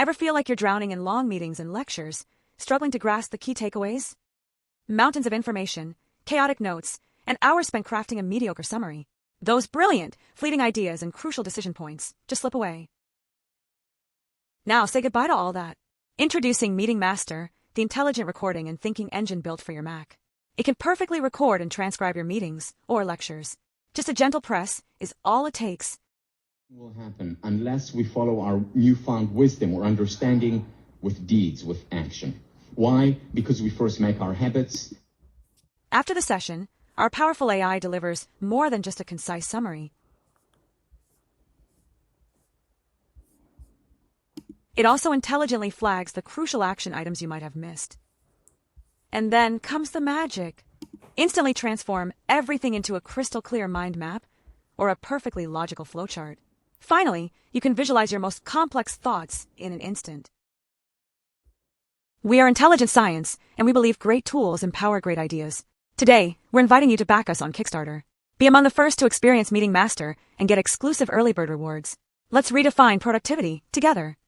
Ever feel like you're drowning in long meetings and lectures, struggling to grasp the key takeaways? Mountains of information, chaotic notes, and hours spent crafting a mediocre summary. Those brilliant, fleeting ideas and crucial decision points just slip away. Now say goodbye to all that. Introducing MeetingMaster, the intelligent recording and thinking engine built for your Mac. It can perfectly record and transcribe your meetings or lectures. Just a gentle press is all it takes. Will happen unless we follow our newfound wisdom or understanding with deeds, with action. Why? Because we first make our habits. After the session, our powerful AI delivers more than just a concise summary. It also intelligently flags the crucial action items you might have missed. And then comes the magic. Instantly transform everything into a crystal clear mind map or a perfectly logical flowchart. Finally, you can visualize your most complex thoughts in an instant. We are Intelligent Science, and we believe great tools empower great ideas. Today, we're inviting you to back us on Kickstarter. Be among the first to experience MeetingMaster and get exclusive early bird rewards. Let's redefine productivity together.